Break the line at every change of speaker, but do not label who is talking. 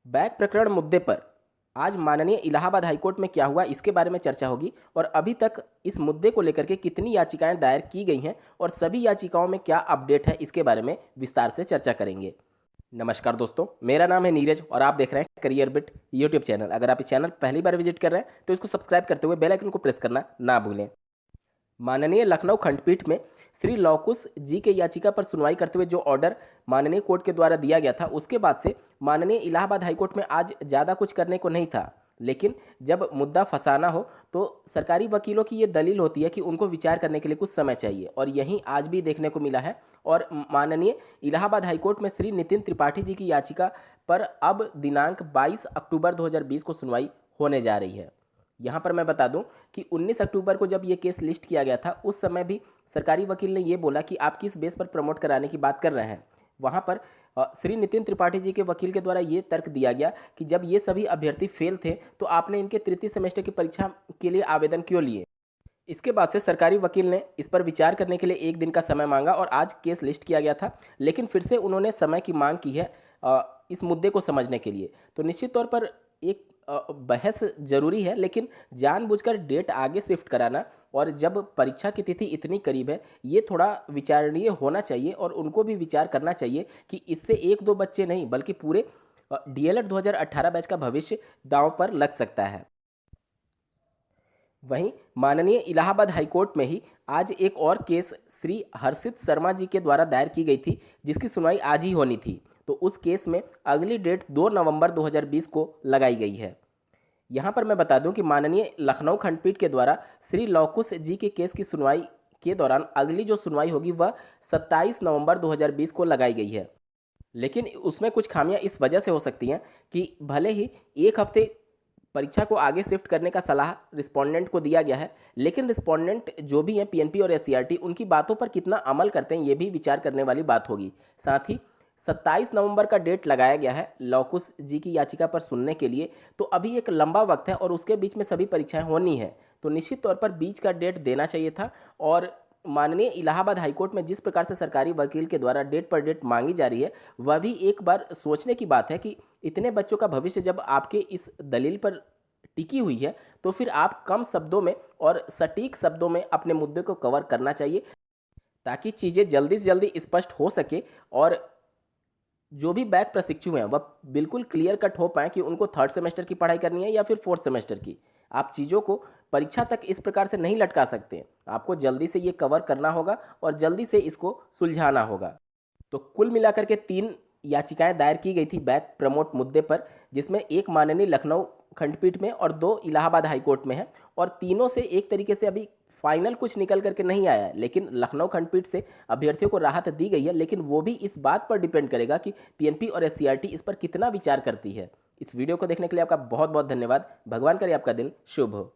Back प्रकरण मुद्दे पर आज माननीय इलाहाबाद हाईकोर्ट में क्या हुआ इसके बारे में चर्चा होगी और अभी तक इस मुद्दे को लेकर के कितनी याचिकाएं दायर की गई हैं और सभी याचिकाओं में क्या अपडेट है इसके बारे में विस्तार से चर्चा करेंगे। नमस्कार दोस्तों, मेरा नाम है नीरज और आप देख रहे हैं करियर बिट यूट्यूब चैनल। अगर आप इस चैनल पहली बार विजिट कर रहे हैं तो इसको सब्सक्राइब करते हुए बेल आइकन को प्रेस करना ना भूलें। माननीय लखनऊ खंडपीठ में श्री लौकुश जी के याचिका पर सुनवाई करते हुए जो ऑर्डर माननीय कोर्ट के द्वारा दिया गया था उसके बाद से माननीय इलाहाबाद हाईकोर्ट में आज ज़्यादा कुछ करने को नहीं था। लेकिन जब मुद्दा फंसाना हो तो सरकारी वकीलों की ये दलील होती है कि उनको विचार करने के लिए कुछ समय चाहिए और यही आज भी देखने को मिला है। और माननीय इलाहाबाद हाईकोर्ट में श्री नितिन त्रिपाठी जी की याचिका पर अब दिनांक 22 अक्टूबर 2020 को सुनवाई होने जा रही है। यहाँ पर मैं बता दूं कि 19 अक्टूबर को जब ये केस लिस्ट किया गया था उस समय भी सरकारी वकील ने ये बोला कि आप किस बेस पर प्रमोट कराने की बात कर रहे हैं। वहाँ पर श्री नितिन त्रिपाठी जी के वकील के द्वारा ये तर्क दिया गया कि जब ये सभी अभ्यर्थी फेल थे तो आपने इनके तृतीय सेमेस्टर की परीक्षा के लिए आवेदन क्यों लिए। इसके बाद से सरकारी वकील ने इस पर विचार करने के लिए एक दिन का समय मांगा और आज केस लिस्ट किया गया था। लेकिन फिर से उन्होंने समय की मांग की है इस मुद्दे को समझने के लिए। तो निश्चित तौर पर एक बहस जरूरी है, लेकिन जानबूझकर डेट आगे शिफ्ट कराना और जब परीक्षा की तिथि इतनी करीब है ये थोड़ा विचारणीय होना चाहिए और उनको भी विचार करना चाहिए कि इससे एक दो बच्चे नहीं बल्कि पूरे डीएलएड 2018 बैच का भविष्य दांव पर लग सकता है। वहीं माननीय इलाहाबाद हाईकोर्ट में ही आज एक और केस श्री हर्षित शर्मा जी के द्वारा दायर की गई थी जिसकी सुनवाई आज ही होनी थी। तो उस केस में अगली डेट 2 नवंबर 2020 को लगाई गई है। यहाँ पर मैं बता दूं कि माननीय लखनऊ खंडपीठ के द्वारा श्री लौकुश जी के केस की सुनवाई के दौरान अगली जो सुनवाई होगी वह 27 नवंबर 2020 को लगाई गई है। लेकिन उसमें कुछ खामियां इस वजह से हो सकती हैं कि भले ही एक हफ्ते परीक्षा को आगे शिफ्ट करने का सलाह रिस्पोंडेंट को दिया गया है, लेकिन रिस्पोंडेंट जो भी हैं पीएनपी और एससीईआरटी उनकी बातों पर कितना अमल करते हैं ये भी विचार करने वाली बात होगी। साथ ही 27 नवंबर का डेट लगाया गया है लौकुश जी की याचिका पर सुनने के लिए। तो अभी एक लंबा वक्त है और उसके बीच में सभी परीक्षाएं होनी है, तो निश्चित तौर पर बीच का डेट देना चाहिए था। और माननीय इलाहाबाद हाईकोर्ट में जिस प्रकार से सरकारी वकील के द्वारा डेट पर डेट मांगी जा रही है वह भी एक बार सोचने की बात है कि इतने बच्चों का भविष्य जब आपके इस दलील पर टिकी हुई है तो फिर आप कम शब्दों में और सटीक शब्दों में अपने मुद्दे को कवर करना चाहिए ताकि चीज़ें जल्दी से जल्दी स्पष्ट हो सके और जो भी बैक प्रशिक्षु हैं वह बिल्कुल क्लियर कट हो पाए कि उनको थर्ड सेमेस्टर की पढ़ाई करनी है या फिर फोर्थ सेमेस्टर की। आप चीज़ों को परीक्षा तक इस प्रकार से नहीं लटका सकते। आपको जल्दी से ये कवर करना होगा और जल्दी से इसको सुलझाना होगा। तो कुल मिलाकर के 3 याचिकाएं दायर की गई थी बैक प्रमोट मुद्दे पर, जिसमें एक माननीय लखनऊ खंडपीठ में और 2 इलाहाबाद हाईकोर्ट में है। और तीनों से एक तरीके से अभी फाइनल कुछ निकल करके नहीं आया है, लेकिन लखनऊ खंडपीठ से अभ्यर्थियों को राहत दी गई है। लेकिन वो भी इस बात पर डिपेंड करेगा कि पीएनपी और एससीईआरटी इस पर कितना विचार करती है। इस वीडियो को देखने के लिए आपका बहुत बहुत धन्यवाद। भगवान करे आपका दिन शुभ हो।